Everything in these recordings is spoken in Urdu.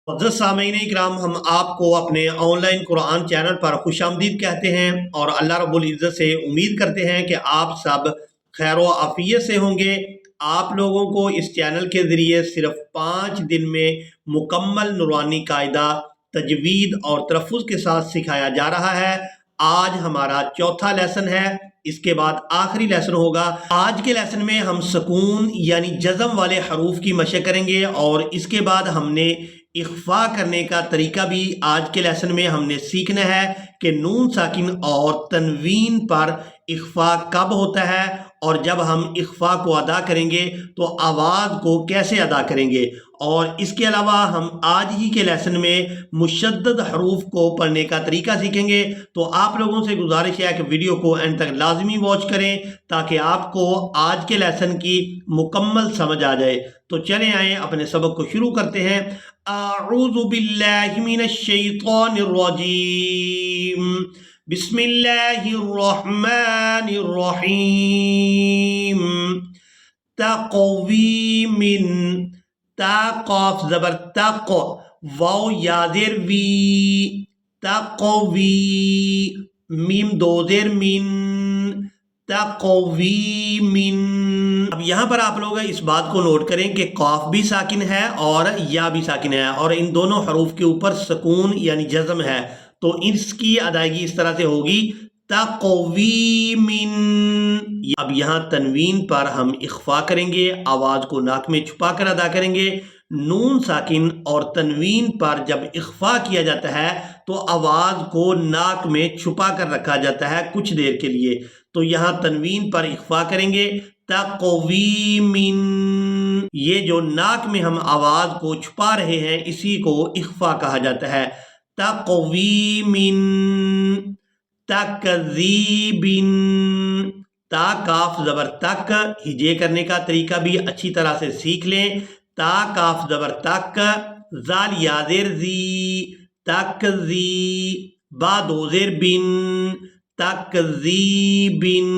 معزز سامعین اکرام، ہم آپ کو اپنے آن لائن قرآن چینل پر خوش آمدید کہتے ہیں اور اللہ رب العزت سے امید کرتے ہیں کہ آپ سب خیر و عافیت سے ہوں گے۔ آپ لوگوں کو اس چینل کے ذریعے صرف 5 دن میں مکمل نورانی قاعدہ تجوید اور تلفظ کے ساتھ سکھایا جا رہا ہے۔ آج ہمارا چوتھا لیسن ہے، اس کے بعد آخری لیسن ہوگا۔ آج کے لیسن میں ہم سکون یعنی جزم والے حروف کی مشق کریں گے اور اس کے بعد ہم نے اخفا کرنے کا طریقہ بھی آج کے لیسن میں ہم نے سیکھنا ہے کہ نون ساکن اور تنوین پر اخفا کب ہوتا ہے اور جب ہم اخفا کو ادا کریں گے تو آواز کو کیسے ادا کریں گے، اور اس کے علاوہ ہم آج ہی کے لیسن میں مشدد حروف کو پڑھنے کا طریقہ سیکھیں گے۔ تو آپ لوگوں سے گزارش ہے کہ ویڈیو کو اینڈ تک لازمی واچ کریں تاکہ آپ کو آج کے لیسن کی مکمل سمجھ آ جائے۔ تو چلیں آئیں اپنے سبق کو شروع کرتے ہیں۔ اعوذ باللہ من الشیطان الرجیم، بسم اللہ الرحمن الرحیم۔ تقویم، تا قاف زبر تق، واو یا زیر وی، تقوی، میم دو زیر من، تقویمن۔ اب یہاں پر آپ لوگ اس بات کو نوٹ کریں کہ قاف بھی ساکن ہے اور یا بھی ساکن ہے، اور ان دونوں حروف کے اوپر سکون یعنی جزم ہے، تو اس کی ادائیگی اس طرح سے ہوگی تقویمن۔ اب یہاں تنوین پر ہم اخفا کریں گے، آواز کو ناک میں چھپا کر ادا کریں گے۔ نون ساکن اور تنوین پر جب اخفا کیا جاتا ہے تو آواز کو ناک میں چھپا کر رکھا جاتا ہے کچھ دیر کے لیے، تو یہاں تنوین پر اخفا کریں گے تقویمن۔ یہ جو ناک میں ہم آواز کو چھپا رہے ہیں اسی کو اخفا کہا جاتا ہے۔ تقویمن، تکذیبن، تا کاف زبر تک، ہجے کرنے کا طریقہ بھی اچھی طرح سے سیکھ لیں۔ تا کاف زبر تک، زال یا زیر زی، تکزی، با دو زیر بن، تکذیبن۔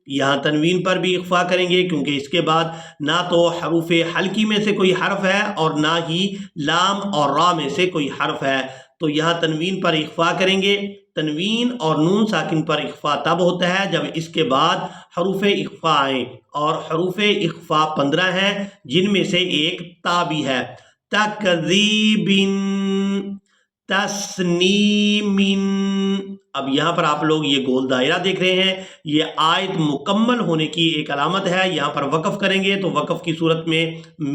یہاں تنوین پر بھی اخفا کریں گے کیونکہ اس کے بعد نہ تو حروف حلقی میں سے کوئی حرف ہے اور نہ ہی لام اور را میں سے کوئی حرف ہے، تو یہاں تنوین پر اخفا کریں گے۔ تنوین اور نون ساکن پر اخفا تب ہوتا ہے جب اس کے بعد حروف اخفا آئیں، اور حروف اخفا 15 ہیں جن میں سے ایک تا بھی ہے۔ تکذیبن، تسنیمن۔ اب یہاں پر آپ لوگ یہ گول دائرہ دیکھ رہے ہیں، یہ آیت مکمل ہونے کی ایک علامت ہے۔ یہاں پر وقف کریں گے تو وقف کی صورت میں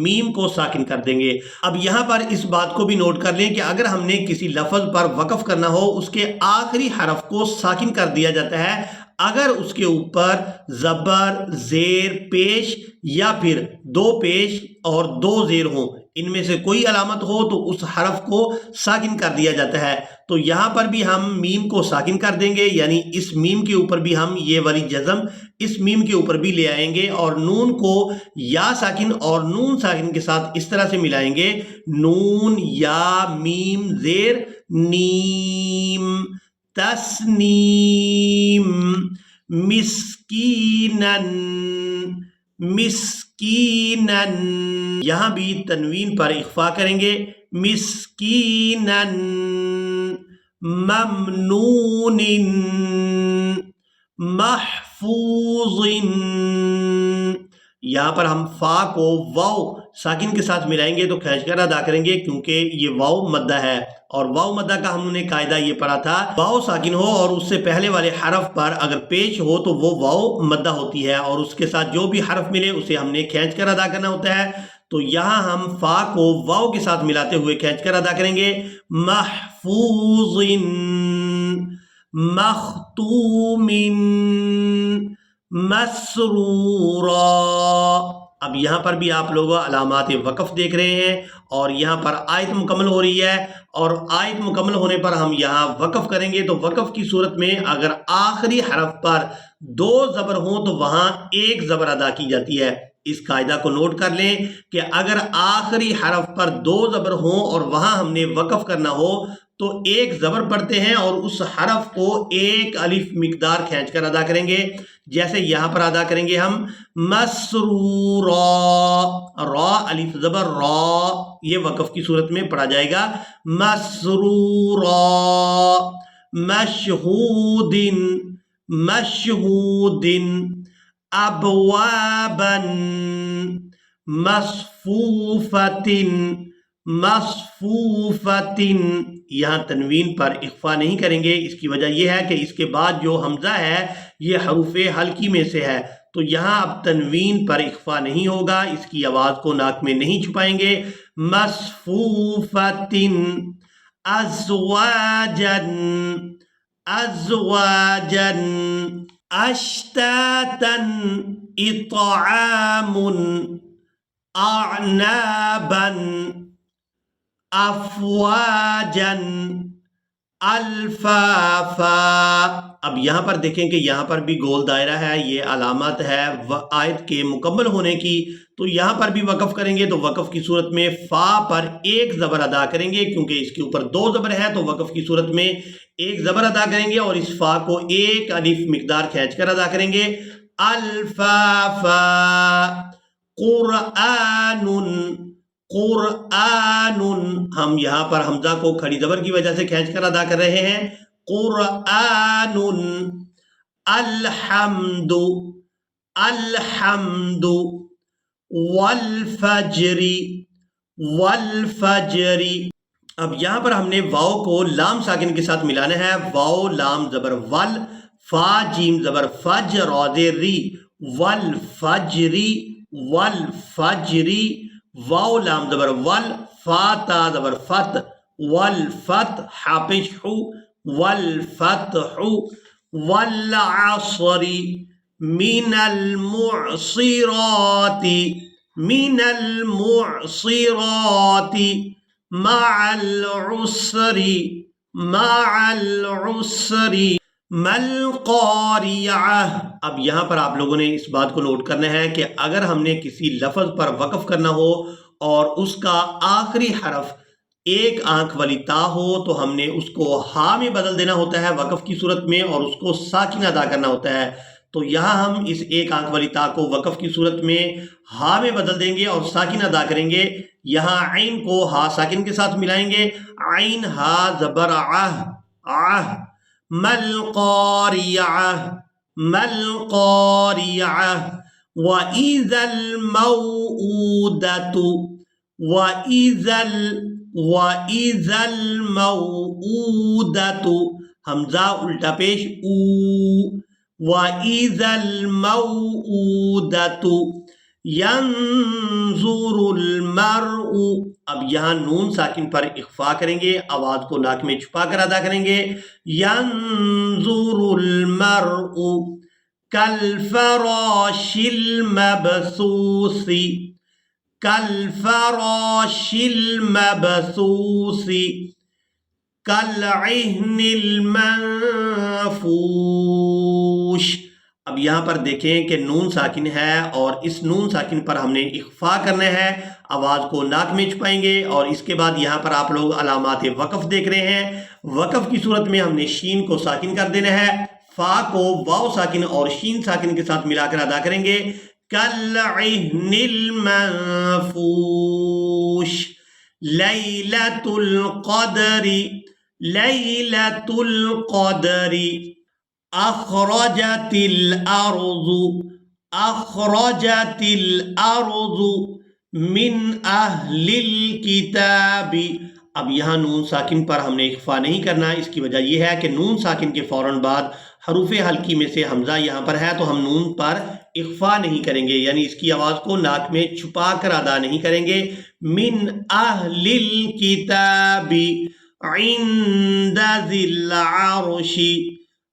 میم کو ساکن کر دیں گے۔ اب یہاں پر اس بات کو بھی نوٹ کر لیں کہ اگر ہم نے کسی لفظ پر وقف کرنا ہو اس کے آخری حرف کو ساکن کر دیا جاتا ہے اگر اس کے اوپر زبر، زیر، پیش یا پھر دو پیش اور دو زیر ہوں، ان میں سے کوئی علامت ہو تو اس حرف کو ساکن کر دیا جاتا ہے۔ تو یہاں پر بھی ہم میم کو ساکن کر دیں گے، یعنی اس میم کے اوپر بھی ہم یہ والی جزم اس میم کے اوپر بھی لے آئیں گے، اور نون کو یا ساکن اور نون ساکن کے ساتھ اس طرح سے ملائیں گے، نون یا میم زیر نیم، تسنیم، مسکینن، مسکینن۔ یہاں بھی تنوین پر اخفا کریں گے، مسکینن، ممنون، محفوظ۔ یہاں پر ہم فا کو واو ساکن کے ساتھ ملائیں گے تو کھینچ کر ادا کریں گے کیونکہ یہ واو مدہ ہے، اور واو مدہ کا ہم نے قاعدہ یہ پڑھا تھا، واو ساکن ہو اور اس سے پہلے والے حرف پر اگر پیش ہو تو وہ واو مدہ ہوتی ہے، اور اس کے ساتھ جو بھی حرف ملے اسے ہم نے کھینچ کر ادا کرنا ہوتا ہے۔ تو یہاں ہم فا کو واو کے ساتھ ملاتے ہوئے کھینچ کر ادا کریں گے، محفوظ، مختوم، مسرورا۔ اب یہاں پر بھی آپ لوگ علامات وقف دیکھ رہے ہیں، اور یہاں پر آیت مکمل ہو رہی ہے، اور آیت مکمل ہونے پر ہم یہاں وقف کریں گے تو وقف کی صورت میں اگر آخری حرف پر دو زبر ہوں تو وہاں ایک زبر ادا کی جاتی ہے۔ اس قاعدہ کو نوٹ کر لیں کہ اگر آخری حرف پر دو زبر ہوں اور وہاں ہم نے وقف کرنا ہو تو ایک زبر پڑھتے ہیں اور اس حرف کو ایک الف مقدار کھینچ کر ادا کریں گے. جیسے یہاں پر ادا کریں گے ہم مسرورا، را الف زبر را، یہ وقف کی صورت میں پڑھا جائے گا مسرورا. مشہود، مشہود. ابوابا مصفوفۃ، مصفوفۃ. یہاں تنوین پر اخفا نہیں کریں گے، اس کی وجہ یہ ہے کہ اس کے بعد جو حمزہ ہے یہ حروف حلقی میں سے ہے، تو یہاں اب تنوین پر اخفا نہیں ہوگا، اس کی آواز کو ناک میں نہیں چھپائیں گے. مصفوفۃ. ازواجا، ازواجا. اشتاتا. اطعام. اعنابا. افواجا. الفافا. اب یہاں پر دیکھیں کہ یہاں پر بھی گول دائرہ ہے، یہ علامت ہے آیت کے مکمل ہونے کی. تو یہاں پر بھی وقف کریں گے تو وقف کی صورت میں فا پر ایک زبر ادا کریں گے، کیونکہ اس کے اوپر دو زبر ہے تو وقف کی صورت میں ایک زبر ادا کریں گے اور اس فا کو ایک الف مقدار کھینچ کر ادا کریں گے. الفافا. قرآن، قرآن. ہم یہاں پر حمزہ کو کھڑی زبر کی وجہ سے کھینچ کر ادا کر رہے ہیں. قرآن. الحمد، الحمد. والفجر، والفجر. اب یہاں پر ہم نے واو کو لام ساکن کے ساتھ ملانا ہے. واو لام زبر ول، فا جیم زبر فج، را ری. والفجری، والفجری. واو لام زبر ول، فا تا زبر فت، والفتح حافظ حو، والفتح. والعصر. من المعصرات، من المعصرات. مع العسر، مع العسر. ملقاریہ. اب یہاں پر آپ لوگوں نے اس بات کو نوٹ کرنا ہے کہ اگر ہم نے کسی لفظ پر وقف کرنا ہو اور اس کا آخری حرف ایک آنکھ والی تا ہو تو ہم نے اس کو ہا میں بدل دینا ہوتا ہے وقف کی صورت میں اور اس کو ساکن ادا کرنا ہوتا ہے. تو یہاں ہم اس ایک آنکھ والی تا کو وقف کی صورت میں ہا میں بدل دیں گے اور ساکن ادا کریں گے. یہاں عین کو ہا ساکن کے ساتھ ملائیں گے. عین ہا زبر آہ، آہ. ملقاریہ، ملقاریہ. وَإِذَا الْمَوْءُودَةُ، وَإِذَا الْمَوْءُودَةُ. حمزہ الٹا پیش او. وَإِذَا الْمَوْءُودَةُ. يَنظُرُ الْمَرْءُ. اب یہاں نون ساکن پر اخفا کریں گے، آواز کو ناک میں چھپا کر ادا کریں گے. يَنظُرُ الْمَرْءُ. كَالْفَرَاشِ الْمَبْثُوثِ، كَالْفَرَاشِ الْمَبْثُوثِ. كَالْعِهْنِ الْمَنفُوشِ. اب یہاں پر دیکھیں کہ نون ساکن ہے اور اس نون ساکن پر ہم نے اخفا کرنا ہے، آواز کو ناک میں چھپائیں گے اور اس کے بعد یہاں پر آپ لوگ علامات وقف دیکھ رہے ہیں. وقف کی صورت میں ہم نے شین کو ساکن کر دینا ہے، فا کو واو ساکن اور شین ساکن کے ساتھ ملا کر ادا کریں گے. کالعہن المنفوش. لیلۃ القدر، لیلۃ القدر. اخرجت الارض، اخرجت الارض. من اہل الکتاب. اب یہاں نون ساکن پر ہم نے اخفا نہیں کرنا، اس کی وجہ یہ ہے کہ نون ساکن کے فوراً بعد حروف حلقی میں سے حمزہ یہاں پر ہے تو ہم نون پر اخفا نہیں کریں گے، یعنی اس کی آواز کو ناک میں چھپا کر ادا نہیں کریں گے. من اہل الکتاب. عند ذی العرش،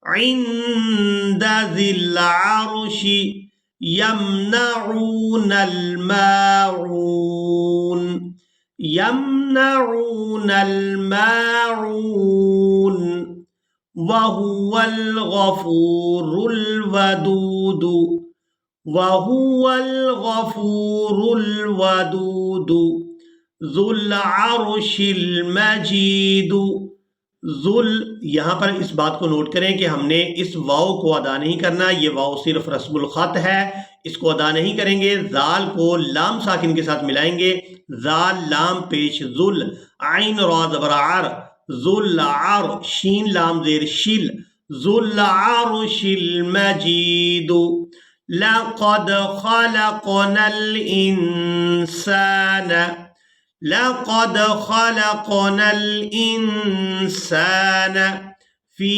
عند ذی العرش. یمنعون الماعون، یمنعون الماعون. وهو الغفور الودود، وهو الغفور الودود. ذو العرش المجيد، ذل، یہاں پر اس بات کو نوٹ کریں کہ ہم نے اس واو کو ادا نہیں کرنا، یہ واو صرف رسم الخط ہے، اس کو ادا نہیں کریں گے۔ زال کو لام ساکن کے ساتھ ملائیں گے، زال لام پیش ذل، عین را زبر عر، ذل عر، شین لام زیر شل، ذل عرش المجید، لقد خلقنا الانسان، لقد خلقنا الإنسان في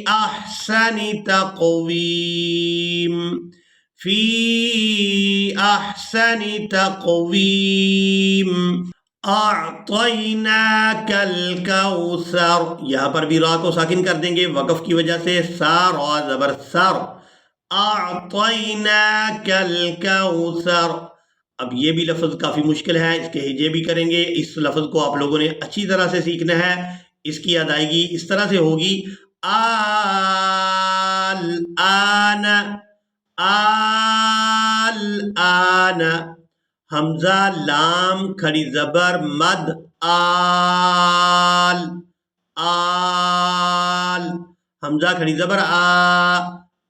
أحسن تقويم، في أحسن تقويم، أعطيناك الكوثر، یہاں پر بھی را کو ساکن کر دیں گے وقف کی وجہ سے، سا را زبر سر، أعطيناك الكوثر۔ اب یہ بھی لفظ کافی مشکل ہے، اس کے ہجے بھی کریں گے، اس لفظ کو آپ لوگوں نے اچھی طرح سے سیکھنا ہے۔ اس کی ادائیگی اس طرح سے ہوگی، آل آن، حمزہ لام کھڑی زبر مد، آل، حمزہ کھڑی زبر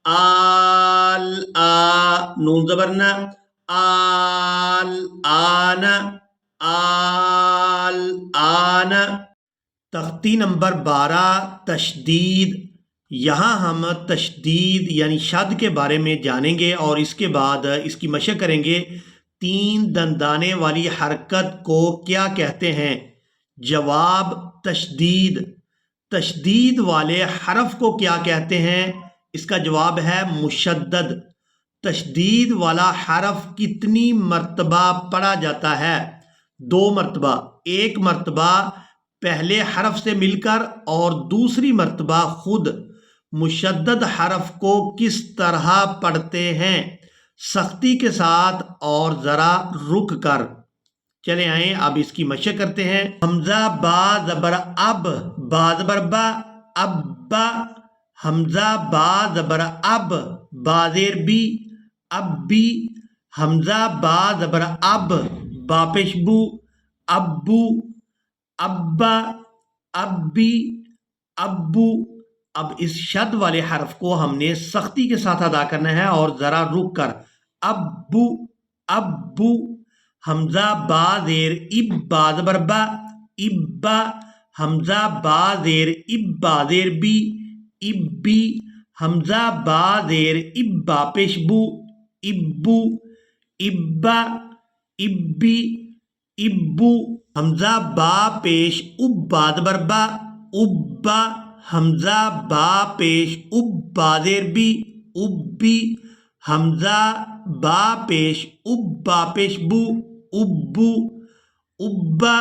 آل، نون زبر نہ، آن۔ تختی نمبر 12 تشدید، یہاں ہم تشدید یعنی شد کے بارے میں جانیں گے اور اس کے بعد اس کی مشق کریں گے۔ 3 دندانے والی حرکت کو کیا کہتے ہیں؟ جواب تشدید۔ تشدید والے حرف کو کیا کہتے ہیں؟ اس کا جواب ہے مشدد۔ تشدید والا حرف کتنی مرتبہ پڑھا جاتا ہے؟ 2 مرتبہ، ایک مرتبہ پہلے حرف سے مل کر اور دوسری مرتبہ خود۔ مشدد حرف کو کس طرح پڑھتے ہیں؟ سختی کے ساتھ اور ذرا رک کر۔ چلے آئیں اب اس کی مشق کرتے ہیں۔ حمزہ با زبر اب، با زبر با، ابا، حمزہ با زبر اب، با زیر بی، اب بی، حمزہ با زبر اب، با پیش بو، ابو، ابا، ابی، ابو۔ اب اس شد والے حرف کو ہم نے سختی کے ساتھ ادا کرنا ہے اور ذرا رک کر، ابو، ابو، حمزہ با زیر اب، با زبر با، ابا، حمزہ با زیر اب، با زیر بی، ابی، حمزہ با زیر اب، با پیش بو، ابو، ابا، ابی، ابو، حمزہ با پیش اب، با زبر با، ابا، حمزہ با پیش اب، با زیر بی، ابی، حمزہ با پیش اب، با پیش بو، ابو، ابا،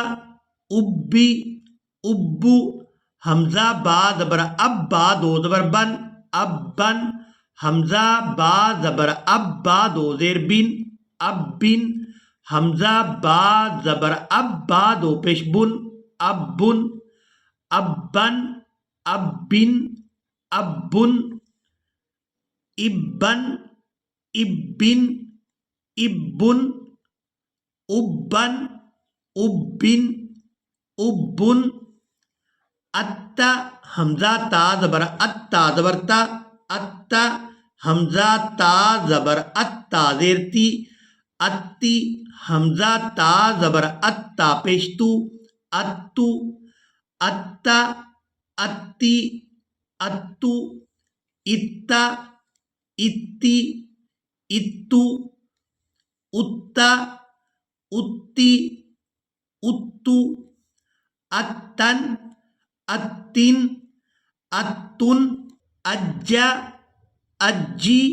ابی، ابو، حمزہ با زبر اب، با 2 زبر بن، ابن، حمزہ با زبر اب، با 2 زیر بن، ابن، حمزہ با زبر اب، با 2 پیش بن، ابن، ابن، ابن، ابن، ابن، ابن، ابن، ابن، ابن، ابن، اتا، حمزہ تا زبر اتا زبر تا، اتا، حمزہ تا زبر اتا زیر تی، اتی، حمزہ تا زبر اتا پیش تو، اتو، اتا، اتی، اتو، اتا، اتی، اتو، اتا، اتی، اتو، اتن، اتن، اتن، اجا، اجی،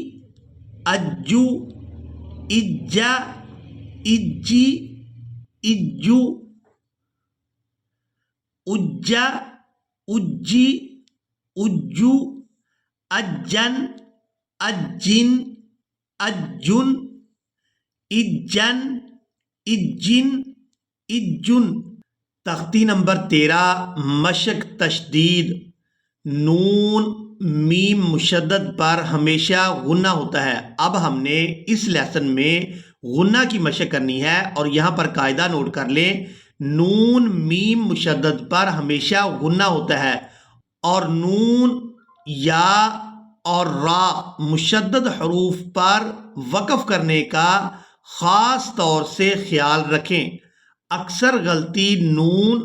اجو، اجا، اجی، اجو، اجا، اجی، اجو، اجن، اجن، اجن، اجن، اجن، اجن۔ تختی نمبر 13 مشق تشدید، نون میم مشدد پر ہمیشہ غنہ ہوتا ہے۔ اب ہم نے اس لیسن میں غنہ کی مشق کرنی ہے اور یہاں پر قاعدہ نوٹ کر لیں، نون میم مشدد پر ہمیشہ غنہ ہوتا ہے، اور نون یا اور را مشدد حروف پر وقف کرنے کا خاص طور سے خیال رکھیں۔ اکثر غلطی نون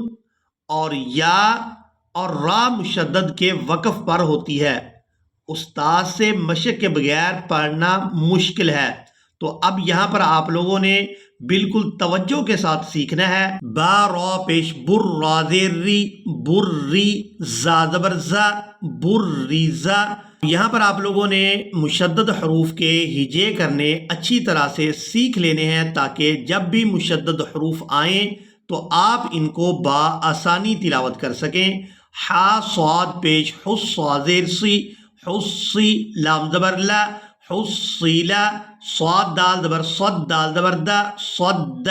اور یا اور را مشدد کے وقف پر ہوتی ہے۔ استاد سے مشق کے بغیر پڑھنا مشکل ہے، تو اب یہاں پر آپ لوگوں نے بالکل توجہ کے ساتھ سیکھنا ہے۔ با را پیش بر را زیر ری، بر ری، زا زبر زا، بر ری زا۔ یہاں پر آپ لوگوں نے مشدد حروف کے ہجے کرنے اچھی طرح سے سیکھ لینے ہیں، تاکہ جب بھی مشدد حروف آئیں تو آپ ان کو بآسانی تلاوت کر سکیں۔ حا صاد پیش حس صاد زیر سی، حسی، لام زبر لا، حصیلا، صاد دال زبر صد، دال زبر دا، صد،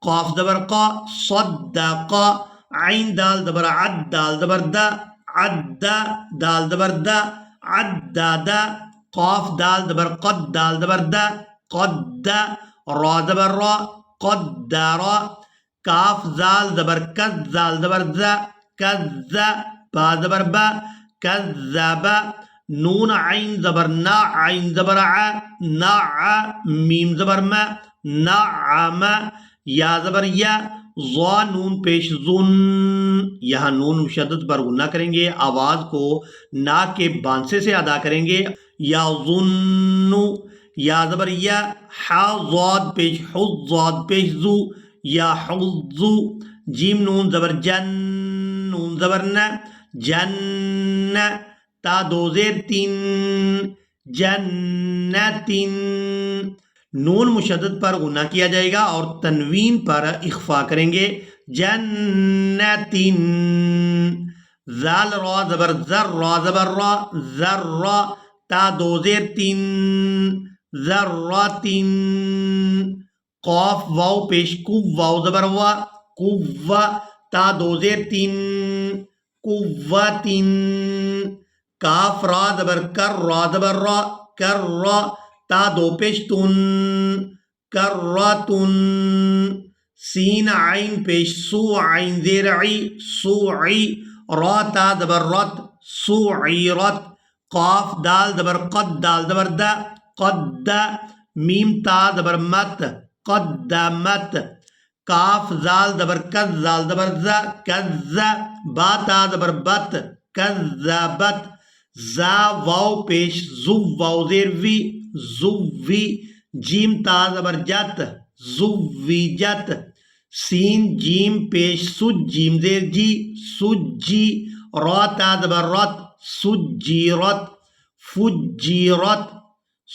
قاف زبر قا، صدقا، عین دال زبر عد، دال زبر دا، عد، دال زبر دا، عددا، قاف دال زبر قد، دال زبر دا، قد، را زبر را، قدرا، کاف زال زبر کز، زال زبر ز، کز، با زبر با، کذب، نون عین زبر نا، عین زبر ع، نع، میم زبر ما، نعم، یا زبر یا، ضا نون پیش ظن، یہاں نون مشدد پر غنہ کریں گے، آواز کو ناک کے بانسے سے ادا کریں گے۔ یا ظن، یا زبر یا، حا ضاد پیش حض، ضاد پیش زو، یا حضو، جیم نون زبر جن، نون زبر ن، جن، تا دو زیر تین، جنتین، نون مشدد پر غنہ کیا جائے گا اور تنوین پر اخفا کریں گے۔ جنتین، زال را زبر زر، را زبر را، زر را، تا دو زیر تین، ذراتین، قاف واو پیش کو، واو زبر وا، قوہ، تا دو زیر تین، قوتین، کاف را زبر کر، را زبر را، کر را، تا دو پیش تن، کرتن، سین عین پیش سو، عین زیر عی، سوعی، را تا زبر رت، سوعیرت، قاف دال زبر قد، دال زبر دا، قد، میم تا زبر مت، قدمت، کاف زال زبر کز، زال زبر ز، کز، با تا زبر بت، کذبت، زا واو پیش زو، واو زیر وی، زوی، جیم تا زبر جت، زویجت، سین جیم پیش سج، جیم زیر جی، سجی، را تا زبر رت، سجیرت، فجیرت،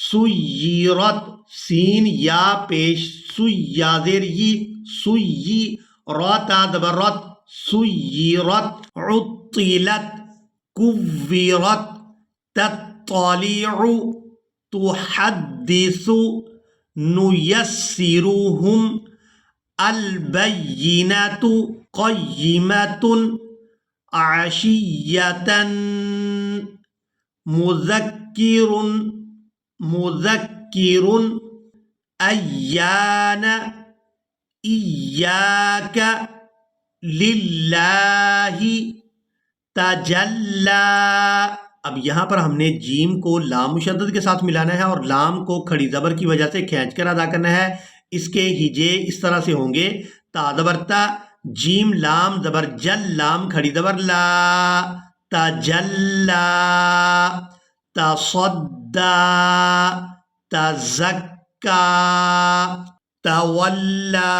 سیرت، سین یا پیش سی، یا زیر یی، سیی، را تا زبر رت، سیرت، عطلت، کورت، تطلع، تحدث، نیسرهم، البینۃ، قیمۃ، عشیۃ، مذکر، مذکر، ایان، ایاک، للہ، تجلی۔ اب یہاں پر ہم نے جیم کو لام مشدد کے ساتھ ملانا ہے اور لام کو کھڑی زبر کی وجہ سے کھینچ کر ادا کرنا ہے۔ اس کے ہجے اس طرح سے ہوں گے: تا زبر تا، جیم لام زبر جل، لام کھڑی زبر لا، تجلا، تصدی، تزکا، تولا،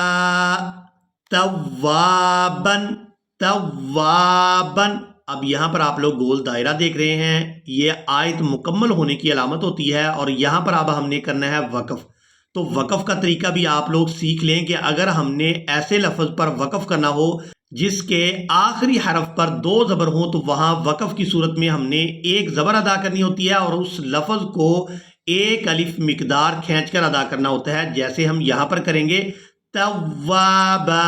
توابا، توابا۔ اب یہاں پر آپ لوگ گول دائرہ دیکھ رہے ہیں، یہ آیت مکمل ہونے کی علامت ہوتی ہے، اور یہاں پر اب ہم نے کرنا ہے وقف۔ تو وقف کا طریقہ بھی آپ لوگ سیکھ لیں کہ اگر ہم نے ایسے لفظ پر وقف کرنا ہو جس کے آخری حرف پر دو زبر ہوں، تو وہاں وقف کی صورت میں ہم نے ایک زبر ادا کرنی ہوتی ہے اور اس لفظ کو ایک الف مقدار کھینچ کر ادا کرنا ہوتا ہے، جیسے ہم یہاں پر کریں گے: توابا،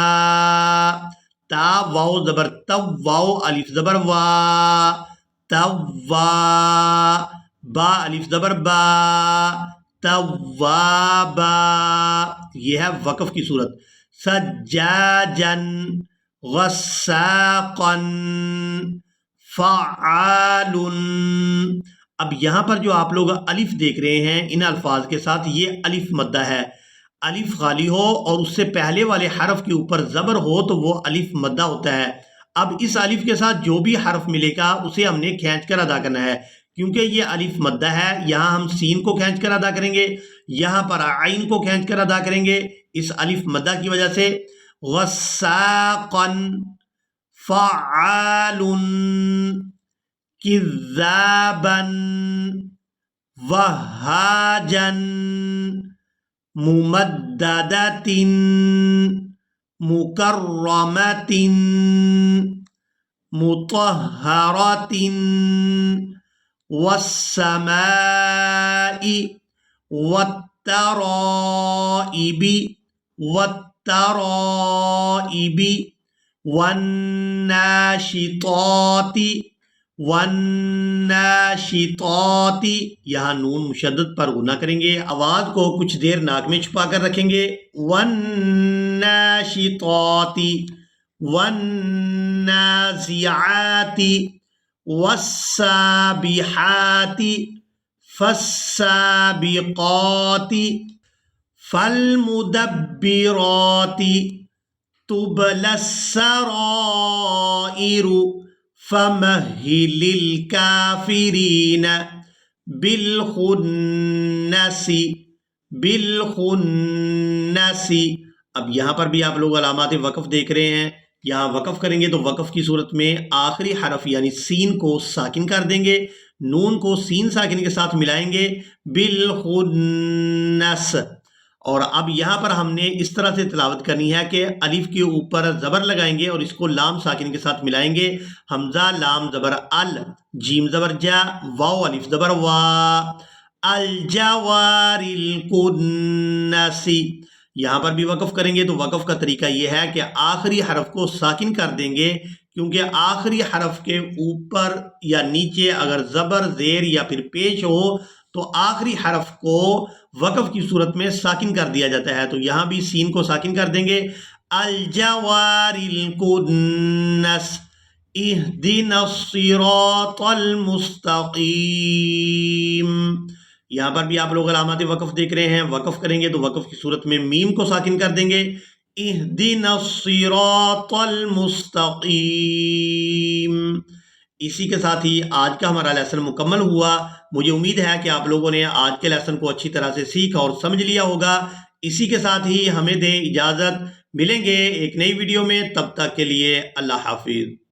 تا واو زبر تو، واو الف زبر وا، توا، با الف زبر با، توابا۔ یہ ہے وقف کی صورت۔ سجاجا غساقا فعال۔ اب یہاں پر جو آپ لوگ الف دیکھ رہے ہیں ان الفاظ کے ساتھ، یہ الف مدہ ہے۔ الف خالی ہو اور اس سے پہلے والے حرف کے اوپر زبر ہو تو وہ الف مدہ ہوتا ہے۔ اب اس الف کے ساتھ جو بھی حرف ملے گا اسے ہم نے کھینچ کر ادا کرنا ہے، کیونکہ یہ الف مدہ ہے۔ یہاں ہم سین کو کھینچ کر ادا کریں گے، یہاں پر عین کو کھینچ کر ادا کریں گے اس الف مدہ کی وجہ سے۔ غساقا فعال کذابا وہاجا ممددۃ مکرمۃ مطہرۃ والسماء والترائب والناشطات، یہاں نون مشدد پر غنہ کریں گے، آواز کو کچھ دیر ناک میں چھپا کر رکھیں گے۔ والناشطات والنازعات والسابحات فالسابقات فالمدبرات تبلى السرائر فمهل الكافرين بالخنس۔ اب یہاں پر بھی آپ لوگ علامات وقف دیکھ رہے ہیں، یہاں وقف کریں گے تو وقف کی صورت میں آخری حرف یعنی سین کو ساکن کر دیں گے، نون کو سین ساکن کے ساتھ ملائیں گے، بالخنس۔ اور اب یہاں پر ہم نے اس طرح سے تلاوت کرنی ہے کہ الف کے اوپر زبر لگائیں گے اور اس کو لام ساکن کے ساتھ ملائیں گے، حمزہ لام زبر ال، جیم زبر جا، واو الف زبر وا، الجوار الکنس۔ یہاں پر بھی وقف کریں گے تو وقف کا طریقہ یہ ہے کہ آخری حرف کو ساکن کر دیں گے، کیونکہ آخری حرف کے اوپر یا نیچے اگر زبر زیر یا پھر پیش ہو تو آخری حرف کو وقف کی صورت میں ساکن کر دیا جاتا ہے، تو یہاں بھی سین کو ساکن کر دیں گے، الجوار الکنس اہدنا الصراط المستقیم۔ یہاں پر بھی آپ لوگ علامات وقف دیکھ رہے ہیں، وقف کریں گے تو وقف کی صورت میں میم کو ساکن کر دیں گے، اہدنا الصراط المستقیم۔ اسی کے ساتھ ہی آج کا ہمارا لیسن مکمل ہوا۔ مجھے امید ہے کہ آپ لوگوں نے آج کے لیسن کو اچھی طرح سے سیکھ اور سمجھ لیا ہوگا۔ اسی کے ساتھ ہی ہمیں دیں اجازت، ملیں گے ایک نئی ویڈیو میں، تب تک کے لیے اللہ حافظ۔